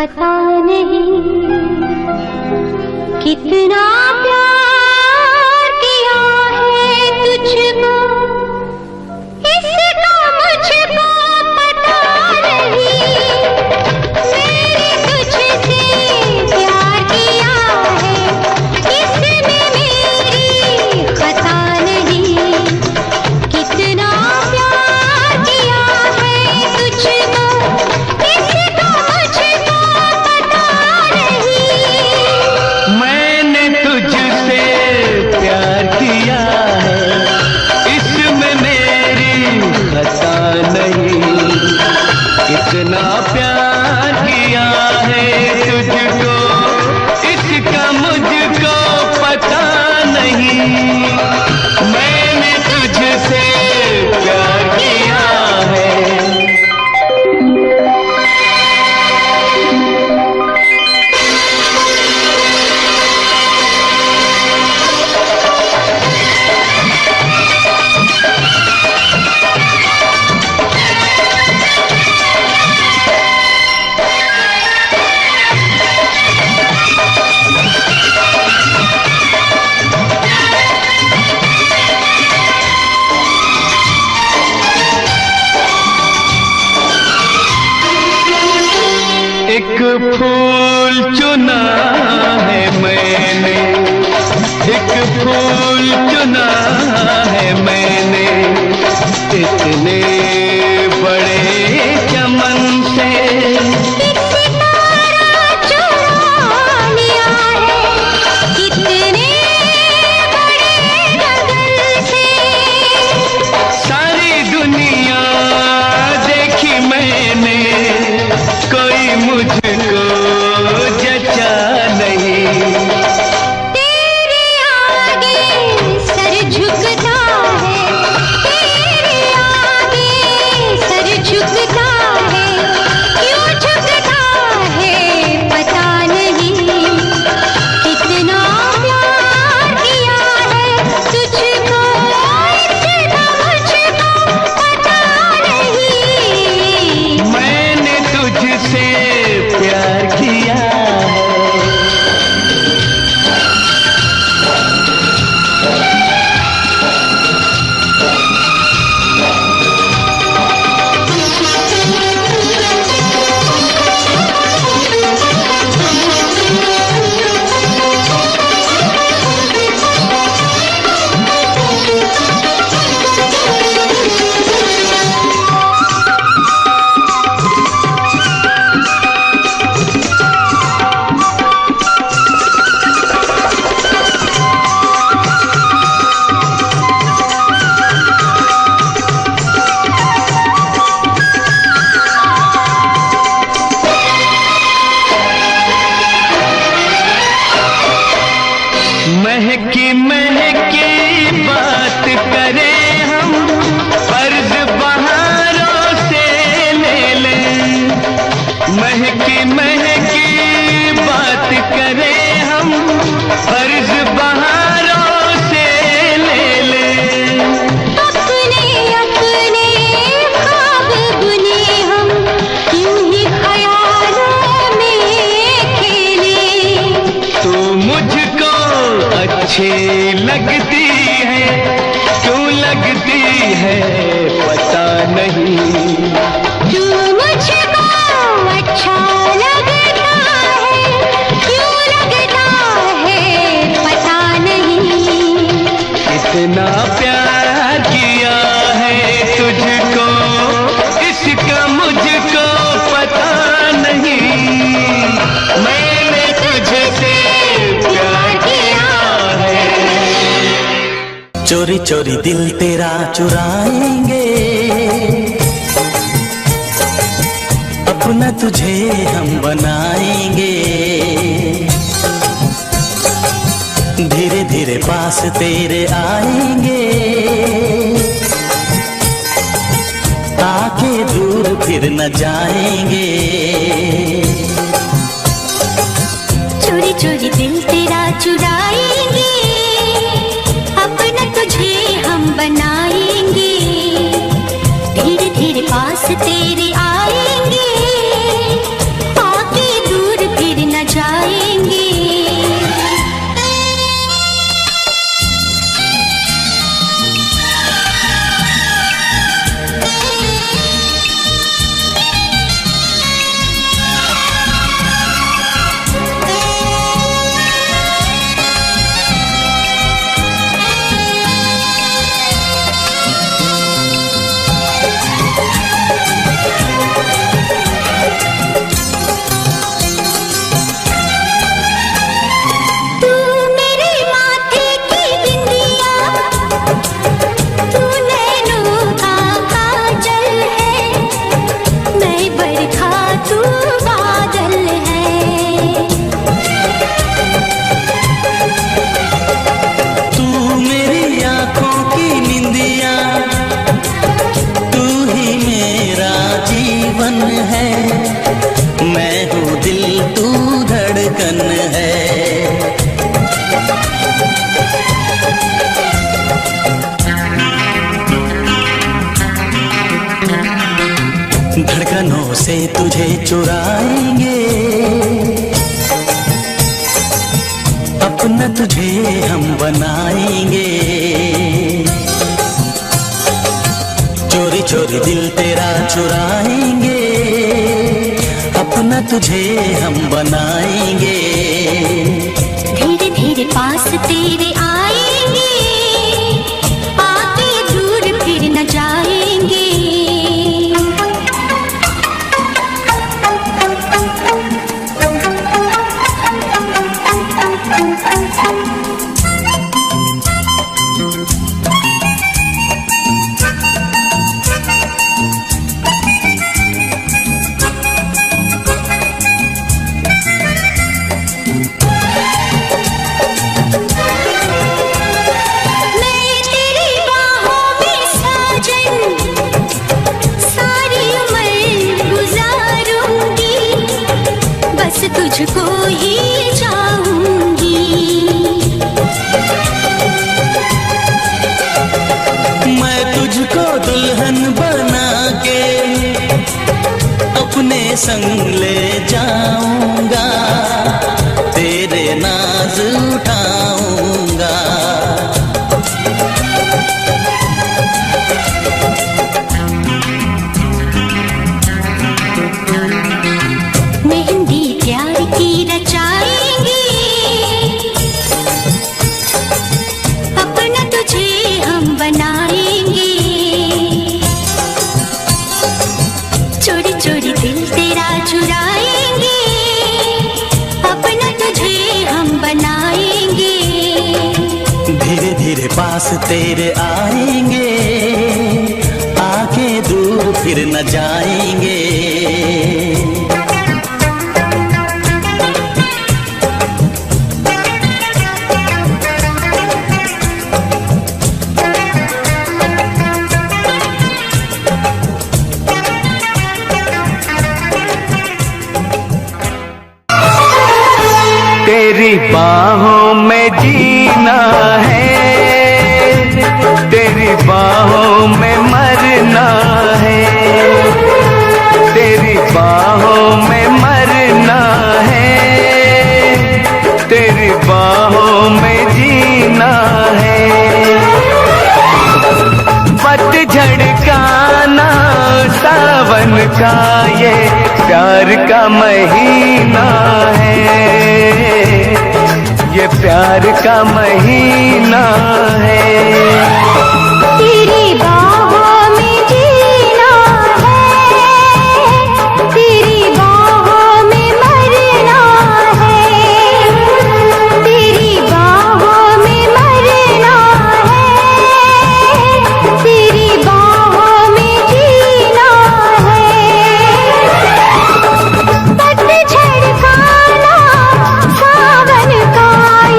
पता नहीं कितना प्यार किया है तुझको, इसका मुझको पता नहीं। मैंने तुझसे प्यार किया है, इसमें मेरी खता नहीं। कितना प्यार किया है तुझको, इसका मुझको पता नहीं। मैंने तुझसे प्यार किया है, इसमें मेरी खता नहीं। इतना प्यार किया है तुझको, इसका मुझको पता नहीं। मैंने तुझसे प्यार किया है। एक फूल चुना है मैंने, एक फूल चुना है मैंने, इतने बड़े चमन से। एक सितारा चुरा लिया है, कितने बड़े गगन से। सारी दुनिया देखी मैंने, कोई मुझको जचा नहीं। तेरे आगे सर झुकता है, तेरे आगे महकी महकी बात करें हम, फर्ज बहारों से ले लें। महकी महकी बात करें हम, फर्ज बहारों से ले लें। अपने अपने ख्वाब बुने हम, यूं ही ख्यालों में खेले। तू मुझको अच्छी लगती है, क्यों लगती है पता नहीं। तू मुझको अच्छा लगता है, क्यों लगता है पता नहीं। इतना प्यार किया है तुझको, इसका मुझको पता नहीं। मैंने तुझसे प्यार किया है। चोरी चोरी दिल तेरा चुराएंगे, अपना तुझे हम बनाएंगे। धीरे धीरे पास तेरे आएंगे, आके दूर फिर न जाएंगे। चोरी चोरी दिल तेरा चुराएंगे, अपना तुझे हम बनाएंगे। धीरे धीरे पास तेरे आएंगे, आके दूर फिर न जाएंगे। तू मेरे माथे की बिंदिया, तू नैनों का काजल है। मैं बरखा तू बादल है। तू मेरी आंखों की निंदिया, तू ही मेरा जीवन है। मैं हूँ दिल तू धड़कन है। धड़कनों से तुझे चुराएंगे, अपना तुझे हम बनाएंगे। चोरी चोरी दिल तेरा चुराएंगे, अपना तुझे हम बनाएंगे। धीरे धीरे पास तेरे आएंगे, आके दूर फिर न जाएंगे। मैं तेरी बाहों में साजन, सारी उम्र गुजारूंगी। बस तुझको ही चाहूंगी। मैं तुझको दुल्हन बना के अपने संग ले जाऊंगा, तेरे नाज उठाऊंगा। मेहंदी प्यार की रचाएंगे, अपना तुझे हम बनाएंगे। चोरी चोरी दिल तेरा चुराएंगे, अपना तुझे हम बनाएंगे। धीरे धीरे पास तेरे आएंगे, आके दूर फिर न जाएंगे। तेरी बाहों में जीना है, तेरी बाहों में मरना है, तेरी बाहों में मरना है, तेरी बाहों में जीना है। पतझड़ का ना सावन का ये प्यार का महीना है, ये प्यार का महीना है। तेरी बाहों में जीना है, तेरी बाहों में मरना है, तेरी बाहों में मरना है, तेरी बाहों में जीना है। पतझड़ का ना सावन का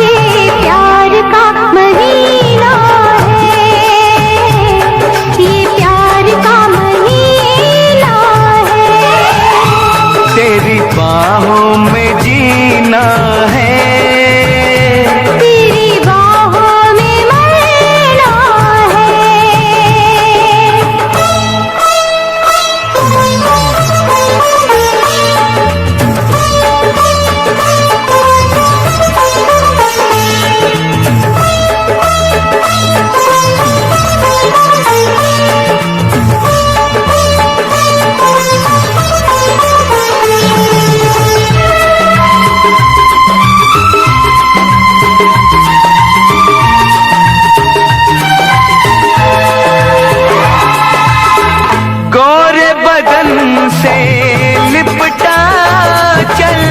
ये प्यार का महीना है, ये प्यार का महीना है। तेरी बाहों में जीना है, तेरी बाहों में मरना गोरे बदन से लिपटा चल,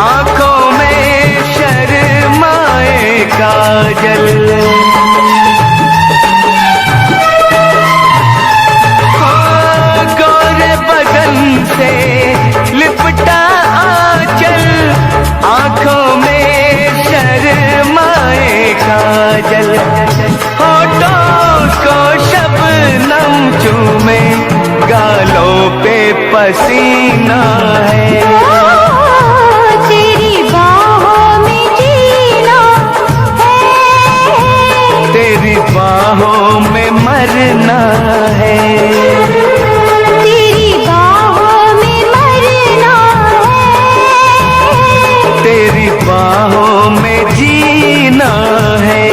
आंखों में शर्माए काजल। गोरे बदन से लिपटा चल, आंखों में शर्माए काजल। होठों को शबनम चूमे, गालों पे पसीना है। तेरी बाहों में जीना है, तेरी बाहों में मरना है, तेरी बाहों में मरना है। तेरी बाहों में जीना है।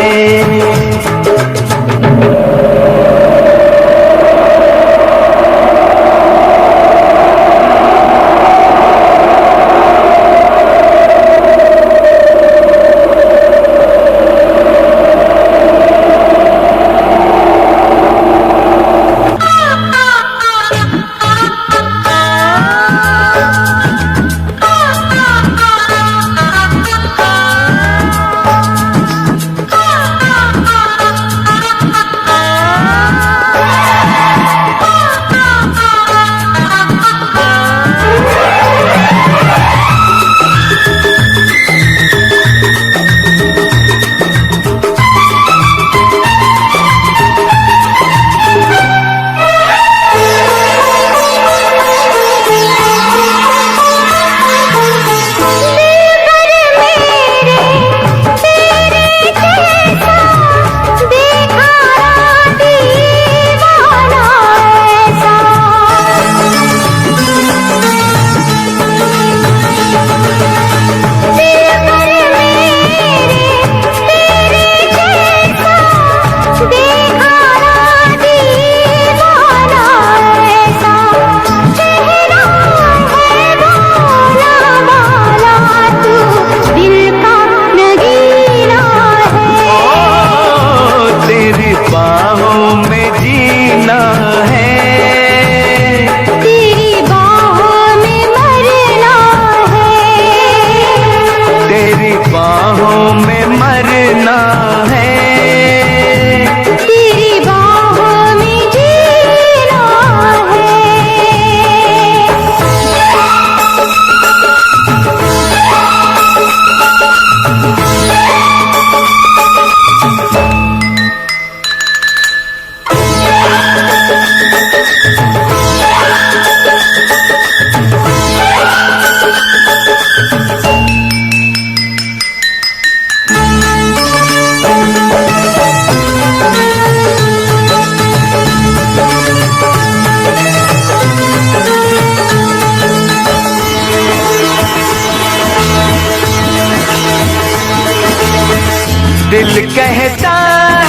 दिल कहता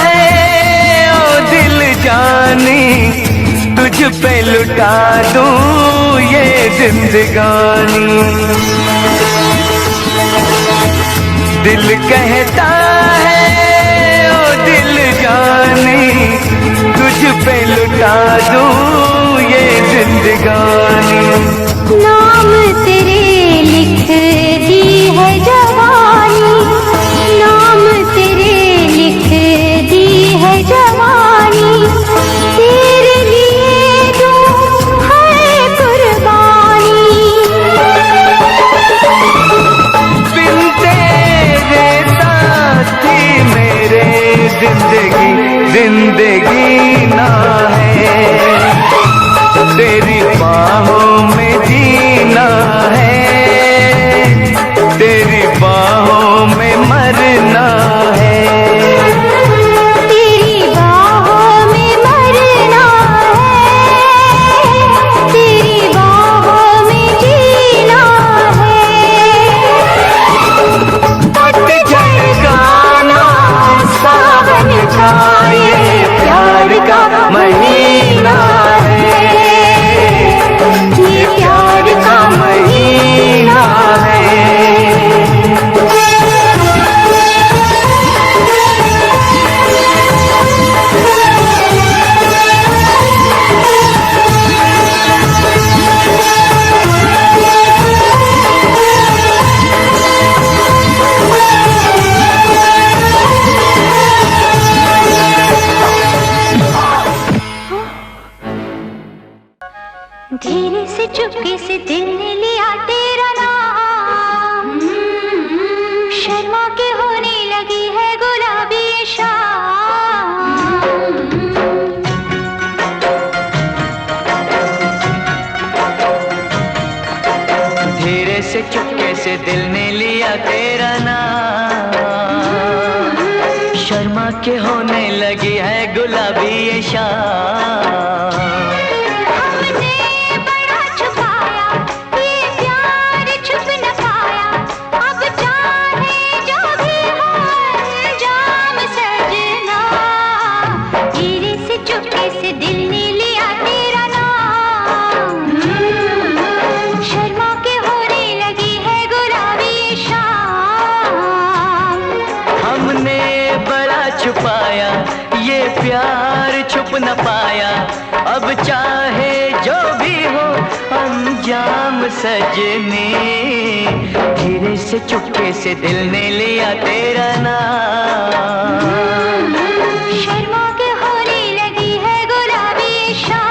है ओ दिल जानी, तुझ पे लुटा दूं ये जिंदगानी। दिल कहता है ओ दिल जानी, तुझ पे लुटा दूं ये जिंदगानी। नाम तेरे लिख दी है जवानी, नाम तेरे लिख दी है जवानी। तेरे लिए दूं हर कुर्बानी। बिन तेरे साथी मेरे जिंदगी ना है। तेरी बाहों में जीना है, तेरी बाहों में मरना है। तेरी बाहों में मरना है, तेरी बाहों में जीना है। पतझड़ गाना सावन का ये प्यार का महीना है, ये प्यार का महीना है। धीरे से चुपके से दिल ने लिया तेरा नाम। शर्मा के होने लगी है गुलाबी ये शाम। धीरे से चुपके से दिल ने लिया तेरा नाम। शर्मा के होने लगी है गुलाबी ये शाम। छुपाया ये प्यार छुप न पाया, अब चाहे जो भी हो अंजाम सजने। धीरे से चुपके से दिल ने लिया तेरा नाम। शर्मा के होने लगी है गुलाबी शाम।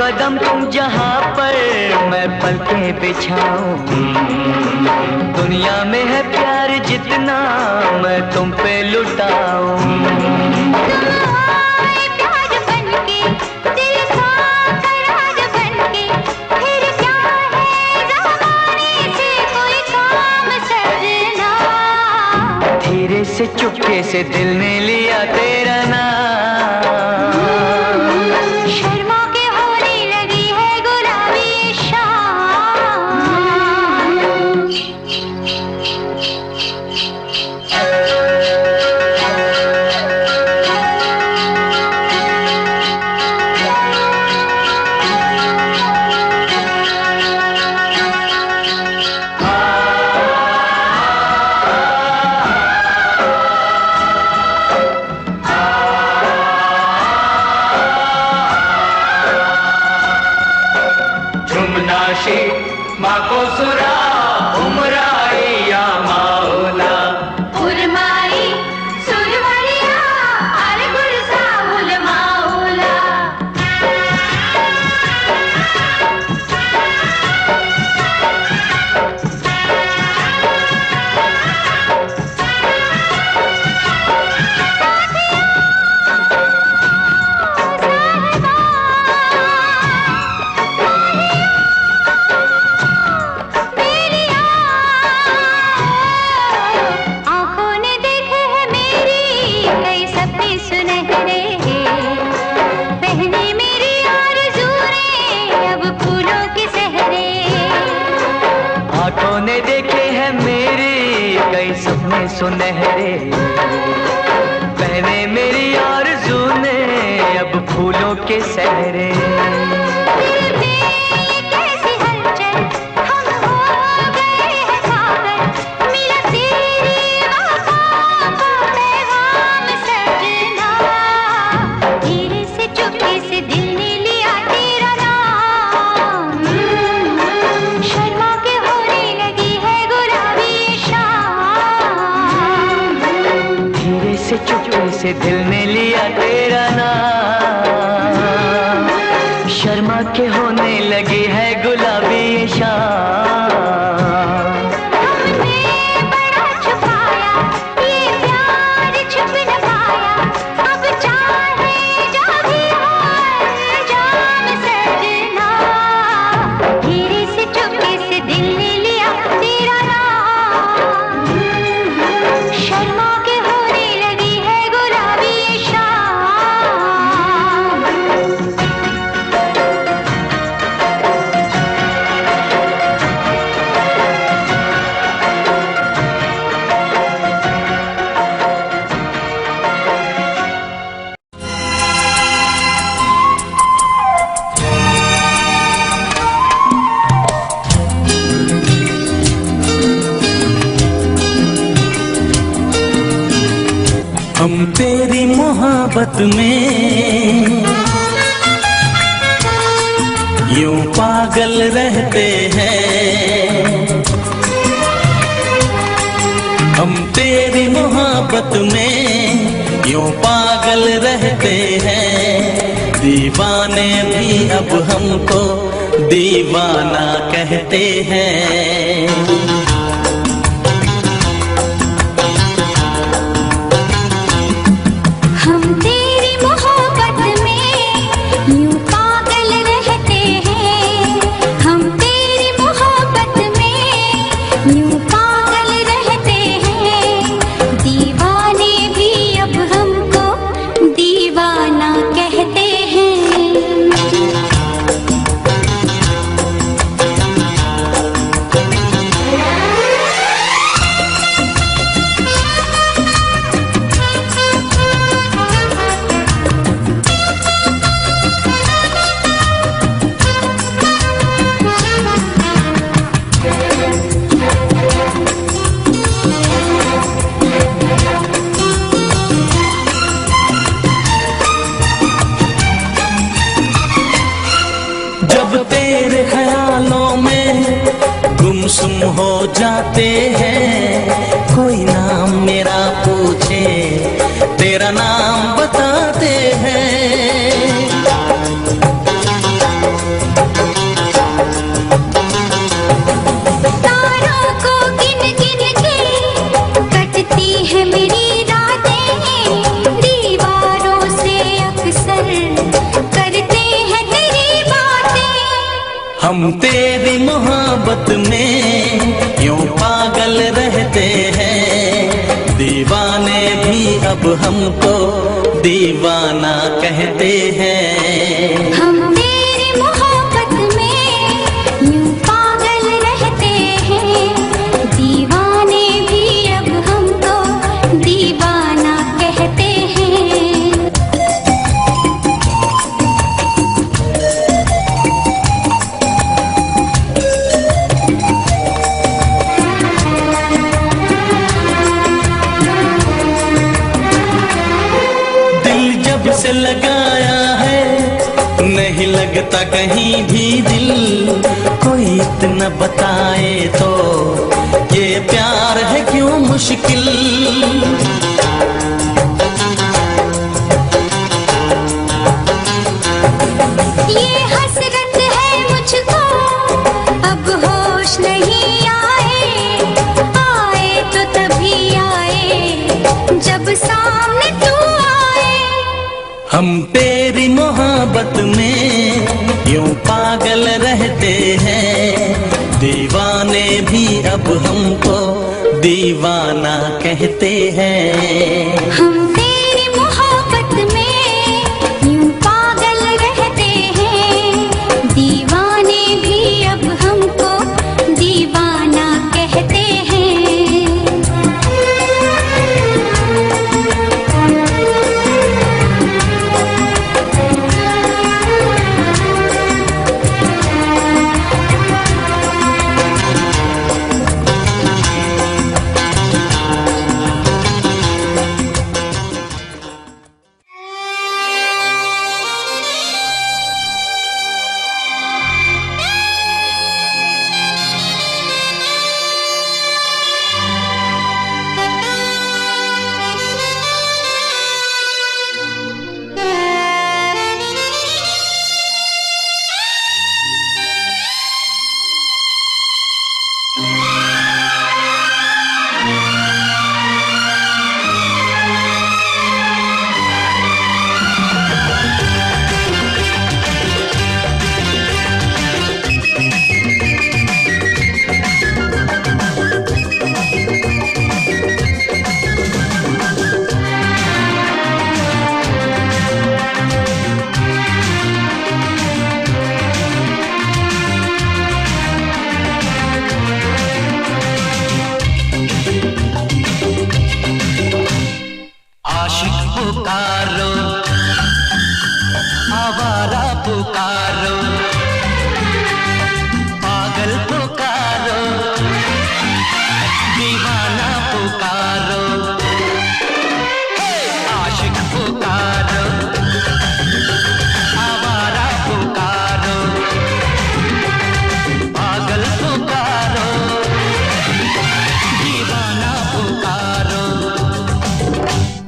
कदम तुम जहाँ पर मैं पलकें बिछाऊं। दुनिया में है प्यार जितना मैं तुम पे लुटाऊं। प्यार बनके दिल का करार बनके, फिर क्या है ज़माने से कोई काम सजना। धीरे से चुपके से दिल ने लिया तेरा नाम। शर्मा के होने लगी है गुलाबी शाम। आशी माको सुरा उमराई या माओला उर्माई सुरवरिया अरे गुरसा उल माओला सपने सुनहरे पहने मेरी आरज़ू ने अब फूलों के सहरे कैसी हलचल हम हो गए हैं पागल मिला तेरी वफा का पैगाम सजना धीरे से चुपके से दिल ने लिया तेरा नाम शर्मा के होने लगी है गुलाबी से चुपके से दिल ने लिया तेरा नाम शर्मा के होने लगी है गुलाबी शाम हमने बड़ा छुपाया ये प्यार छुप न पाया अब चाहे जो भी हो जाम सजना धीरे से चुपके से दिल ने लिया तेरा नाम शर्मा के होने लगी है गुलाबी शाम हम तेरी मोहब्बत में यूं पागल रहते हैं हम तेरी मोहब्बत में यूं पागल रहते हैं दीवाने भी अब हमको दीवाना कहते हैं हम तेरी मोहब्बत में यूं पागल रहते हैं हम तेरी मोहब्बत में यूं पागल रहते हैं दीवाने भी अब हमको दीवाना कहते हैं जब तेरे ख्यालों में गुमसुम हो जाते हैं कोई नाम मेरा पूछे तेरा नाम बताते हैं तारों को गिन गिन के कटती है मेरी रातें दीवारों से अक्सर करते हैं तेरी बातें हम तेरी मोहब्बत में यूं पागल रहते हैं दीवाने भी अब हमको दीवाना कहते हैं हम तेरी मोहब्बत में यूं पागल रहते हैं दीवाने भी अब हमको दीवाना कहते हैं दिल जब से लगाया है नहीं लगता कहीं भी दिल कोई न बताए तो ये प्यार है क्यों मुश्किल। ये हसरत है मुझको, अब होश नहीं आए, आए तो तभी आए जब सामने तू आए। हम तेरी मोहब्बत में यूं पागल रहते हैं, दीवाने भी अब हमको दीवाना कहते हैं। हम तेरी मोहब्बत में यूं पागल रहते हैं, दीवाने भी अब हमको दीवाना कहते हैं।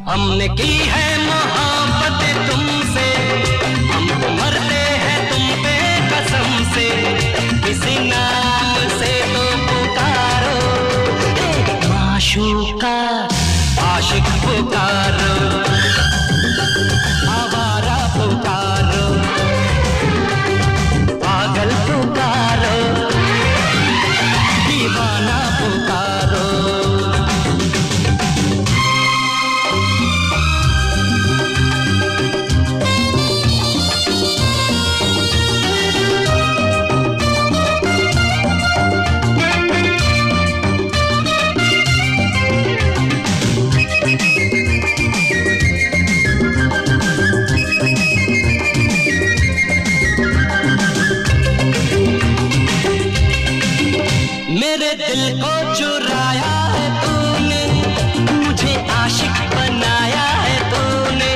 हमने की है मोहब्बत तुमसे, हम तो मरते हैं तुम पे कसम से, किसी नाम से तो पुकारो माशूका, आशिक पुकारो, आवारा पुकारो, पागल पुकारो, दीवाना पुकारो। मेरे दिल को चुराया है तूने, मुझे आशिक बनाया है तूने,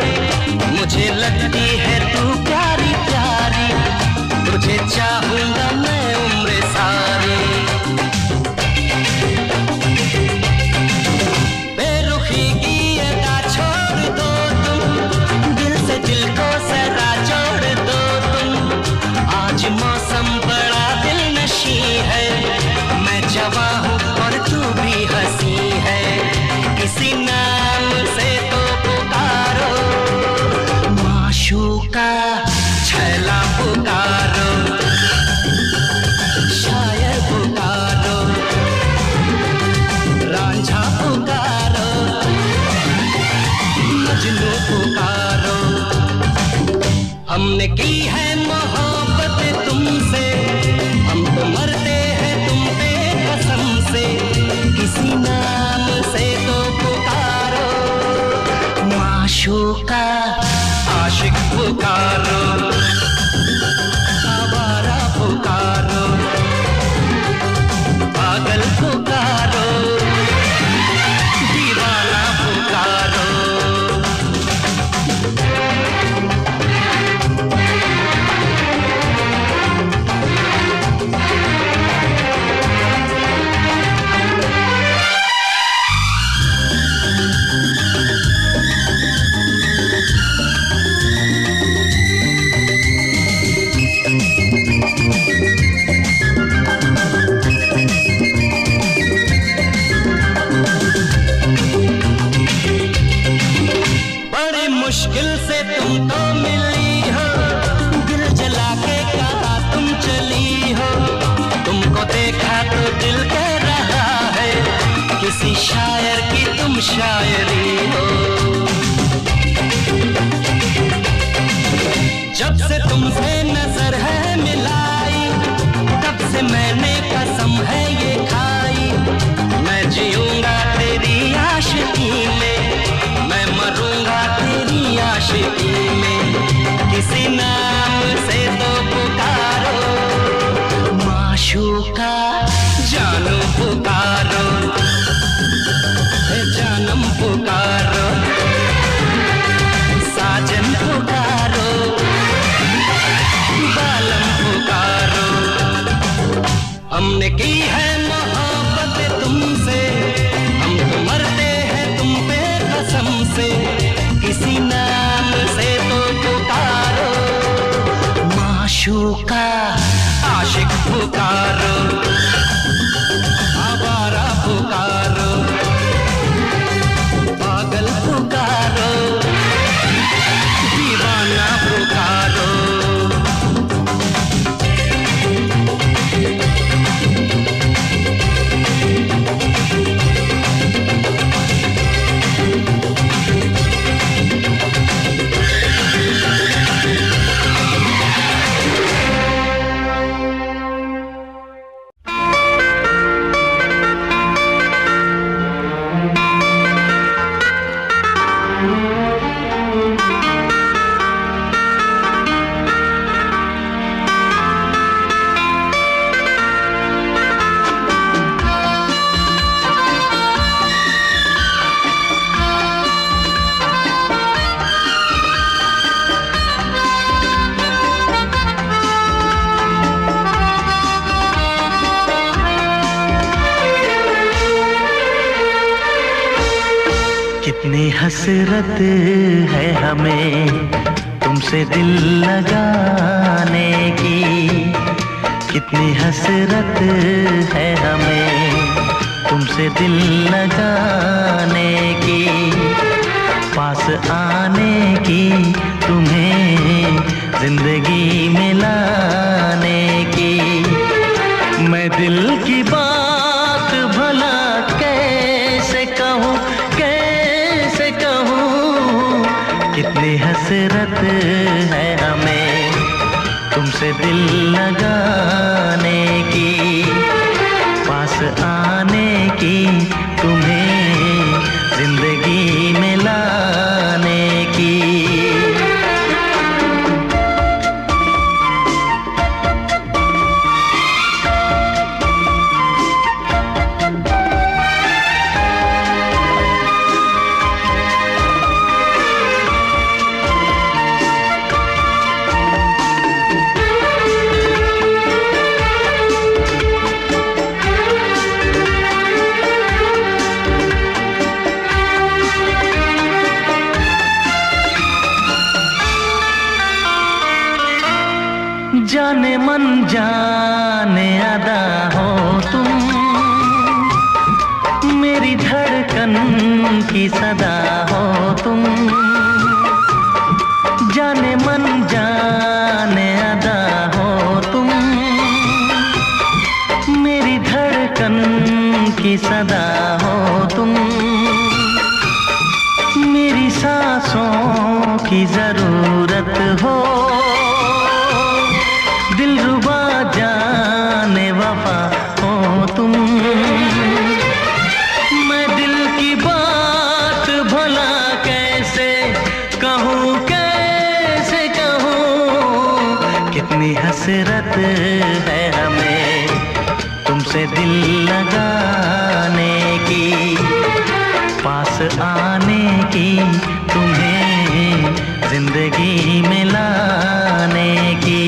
मुझे लगती है तू प्यारी प्यारी, तुझे चाहूंगा मैं उम्र सारी। बेरुखी की अदा छोड़ दो तुम, दिल से दिल को जरा जोड़ दो तुम, आज मौसम बड़ा दिलनशी है, जवां हूँ और तू भी हंसी है, किसी नाम से तो पुकारो माशूका, छैला पुकारो, शायर पुकारो, रांझा पुकारो, मजनू पुकारो। हमने की है मोहब्बत तुमसे, हम तो मरते से, किसी नाम से तो पुकारो माशूका, आशिक पुकारो, आवारा पुकारो, पागल पुकारो, दीवाना पुकारो। सी शायर की तुम शायरी हो। जब से तुमसे नजर है मिलाई, तब से मैंने कसम है ये खाई, मैं जीऊंगा तेरी आशिकी में, मैं मरूंगा तेरी आशिकी में। किसी नाम से तो पुकारो माशूका, जानू पुकारो, जानम पुकारो, साजन पुकारो, बालम पुकारो। हमने की है मोहब्बत तुमसे, हम तो मरते हैं तुम पे कसम से। किसी नाम से तो पुकारो माशूका, आशिक पुकारो, आवारा पुकारो, पागल पुकारो, दीवाना पुकारो। कितनी हसरत है हमें तुमसे दिल लगाने की, कितनी हसरत है हमें तुमसे दिल लगाने की, पास आने की, तुम्हें जिंदगी में लाने की। मैं दिल की बात भला कैसे कहूँ, कैसे कहूँ, कितनी हसरत है हमें तुमसे दिल लगाने की, पास आने की, तुम्हें जिंदगी में लाने की। जाने मन जाने अदा हो तुम, मेरी धड़कन की सदा हो तुम। जाने मन जाने अदा हो तुम, मेरी धड़कन की सदा हो तुम। मेरी सांसों की जरूरत हो, दिलरुबा जाने वफा हो तुम। मैं दिल की बात भला कैसे कहूँ, कैसे कहूँ, कितनी हसरत है हमें तुमसे दिल लगाने की, पास आने की, तुम्हें जिंदगी में लाने की।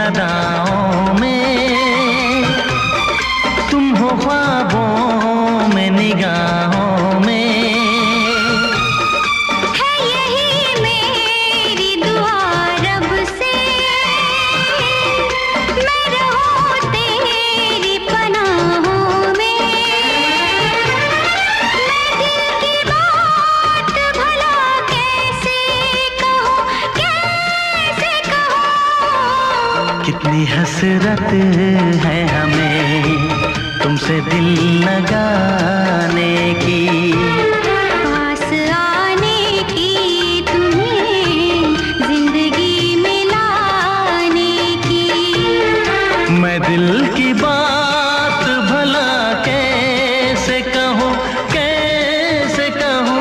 अदाओं में, तुम हो ख्वाबों में निगाहों में। है यही मेरी दुआ रब से, मैं रहूं तेरी पनाहों में। मैं दिल की बात भला कैसे कहूँ, कैसे कहूँ। कितनी हसरत है हमें तुमसे दिल लगाने की, पास आने की, तुम्हें जिंदगी में लाने की। मैं दिल की बात भला कैसे कहूँ, कैसे कहूँ।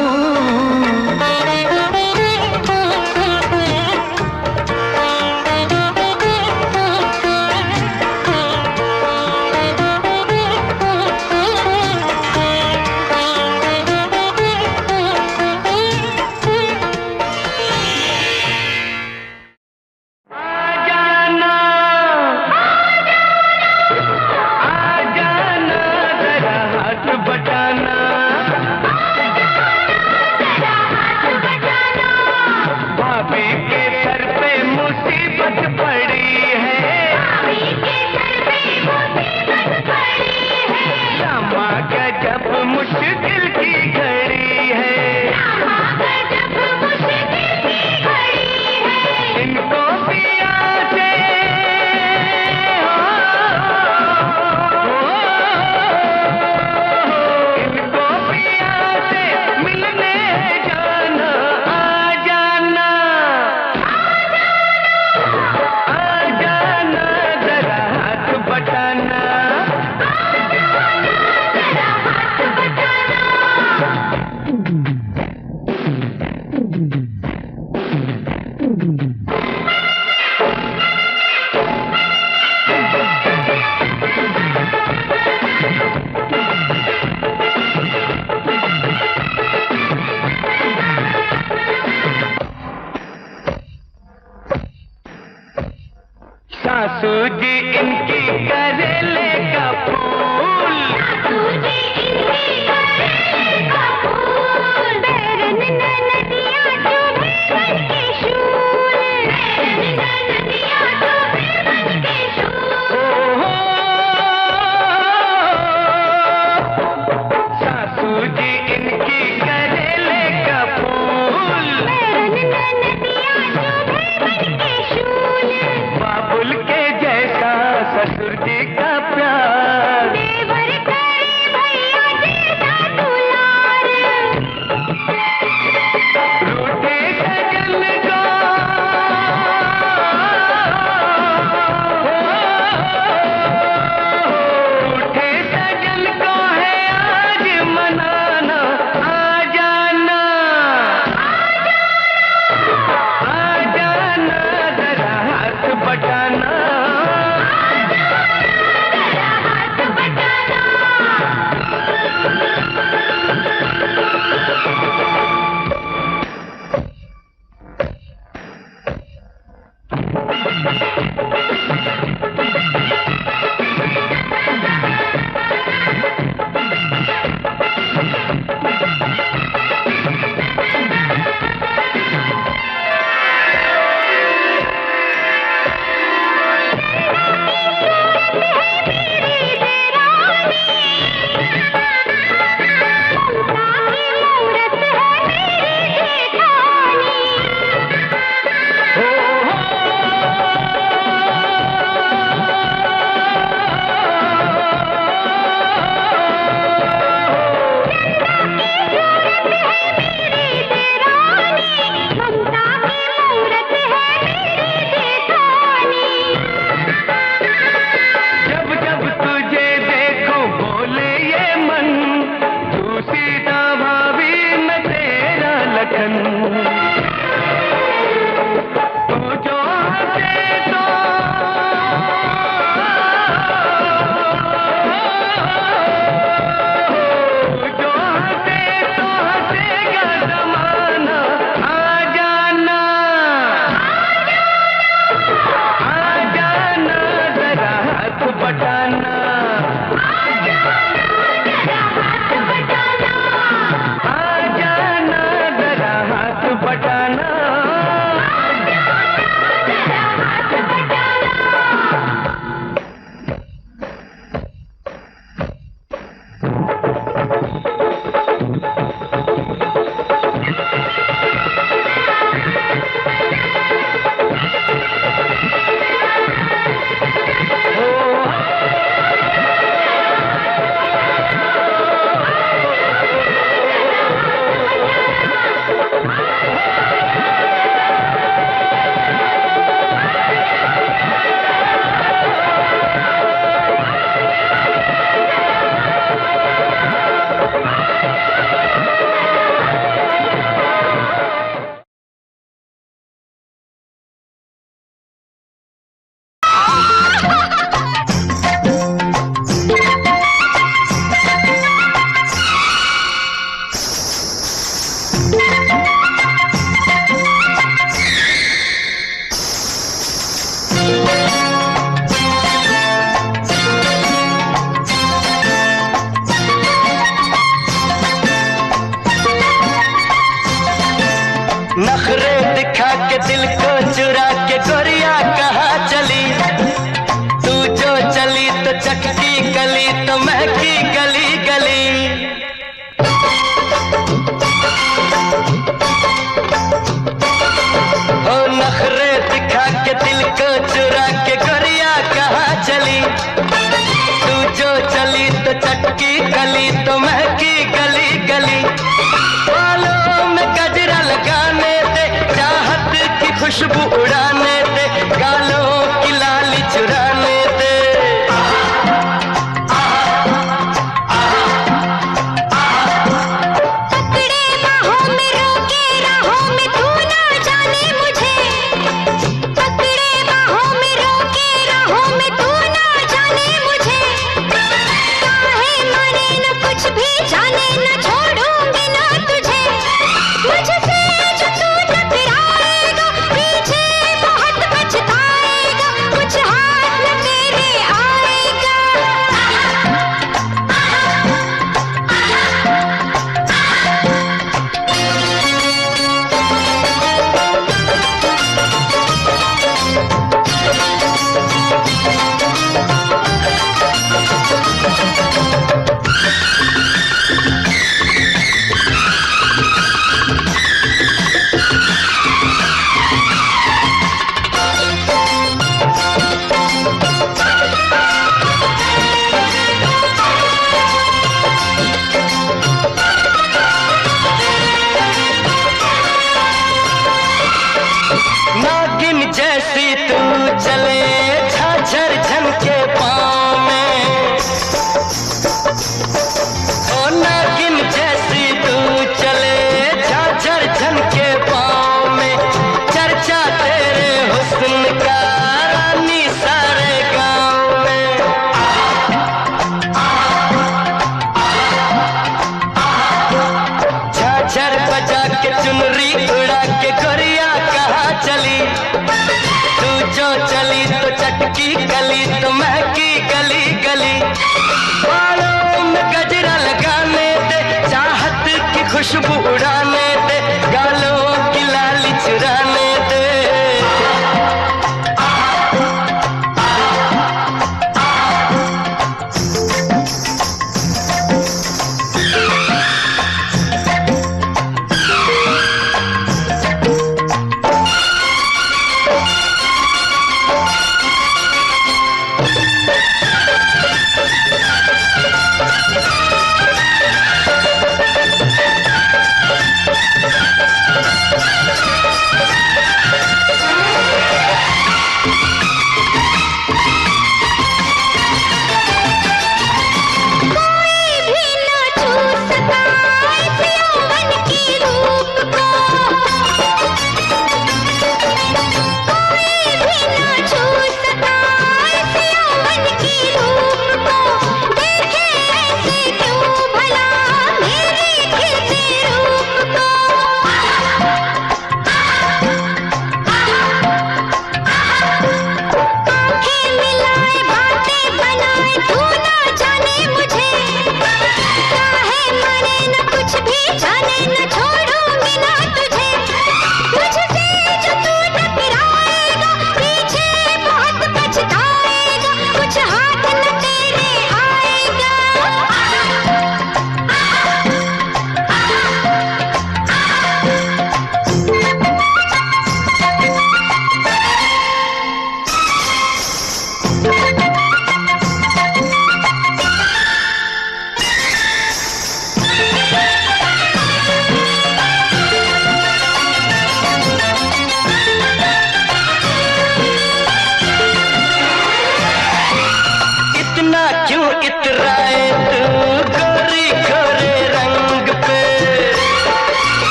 सासू जी इनकी करेले का फूल, सासू जी इनकी करेले का फूल। बैरन नदिया चुभे बन के शूल, बैरन नदिया चुभे बन के शूल। सासू जी इनकी करेले का फूल, बैरन नदिया चुभे बन के शूल। बाबुल के जैसा ससुर जी का प्यार, देवर करे भैया जैसा दुलार। रूठे सजन को रूठे सजन को है आज मनाना। आ जाना, आ जाना, जरा हाथ बटाना। को चुरा के गोरिया कहाँ चली? तू जो चली तो चटकी गली तो महकी गली गली। बालों में गजरा लगाने दे, चाहत की खुशबू उड़ाने दे, गालों की लाली चुराने दे। पकड़े बाहों में रोके राहों में तू ना जाने मुझे, पकड़े बाहों में रोके राहों में तू ना जाने मुझे। काहे माने न कुछ भी जाने, न छोड़ूंगी ना तुझे। मुझसे जो तू टकराएगा पीछे बहुत पछताएगा, कुछ हाथ न तेरे आएगा। नागिन जैसी तू चले झाझर झनके पाँव में, ओ नागिन जैसी तू चले झाझर झनके पाँव में। चर्चा तेरे हुस्न का रानी सारे गाँव में। झाझर बजा के चुनरी उड़ा के गोरिया कहाँ चली? तू जो चली तो चटकी गली तो महकी गली गली। बालों में गजरा लगाने दे, चाहत की खुशबू उड़ाने दे, गालों की लाली चुराने दे।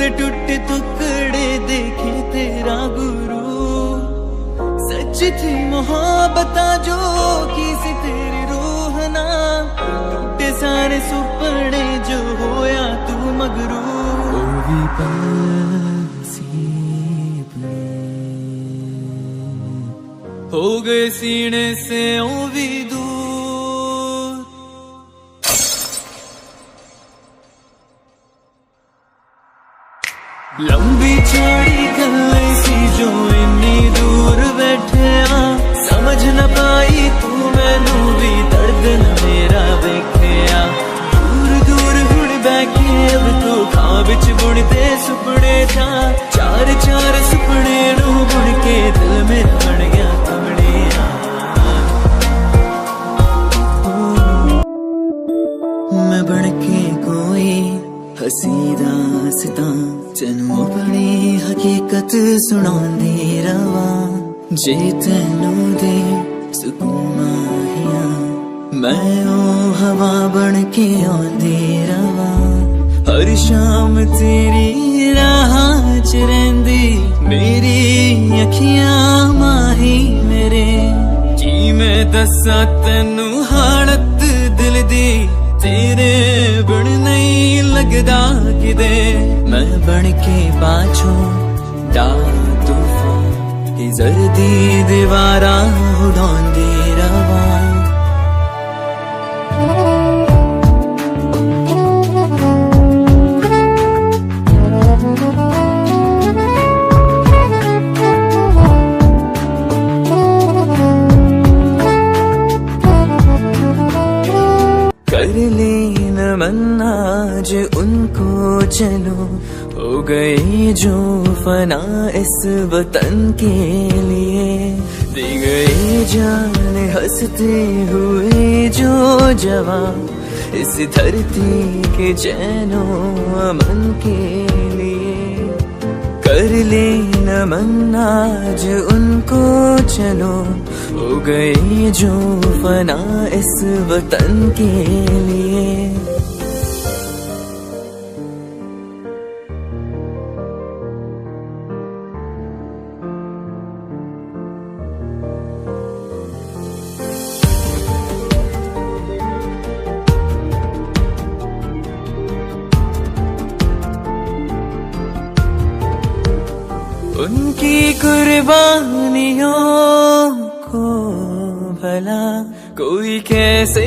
खुद टूटे टुकड़े देखे तेरा गुरु। सच थी मोहब्बत जो की सी तेरी रूह ना, टूटे सारे सुपने जो होया तू मगरू। ओ भी हो गए सीने से ओ भी दूर। लंबी चौड़ी गल्लें सी जो इन्नी दूर बैठे आ, समझ न पाई तू मैनू भी दर्द न मेरा वेख्या। दूर दूर हुण बैठे अब तू खां विच बुणदे सुपने था, चार चार सुपने नू बुण के दिल मेरा बन गया कमलिया। मैं बन के कोई हसी दास्तां तेनू अपनी हकीकत सुणांदी रवा। जे तेनू दे सुकून माहिया मैं ओ हवा बन के आंदी रवा। हर शाम तेरी राह च रहिंदी मेरी अखियां माही मेरे। की मैं दस्सां तैनू हालत दिल दी, तेरे बिन नहीं लगदा किदे। मैं बन के पाछों डा तूफान की जर्दी दीवारा उड़ांदी रवा। कर लेन मन्ना आज उनको चलो, हो गए जो फना इस वतन के लिए। दे गए जान हंसते हुए जो जवान इस धरती के चैनो अमन के लिए। कर लेन मन्ना आज उनको चलो, हो गए जो फना इस वतन के लिए। उनकी कुर्बानियों को भला कोई कैसे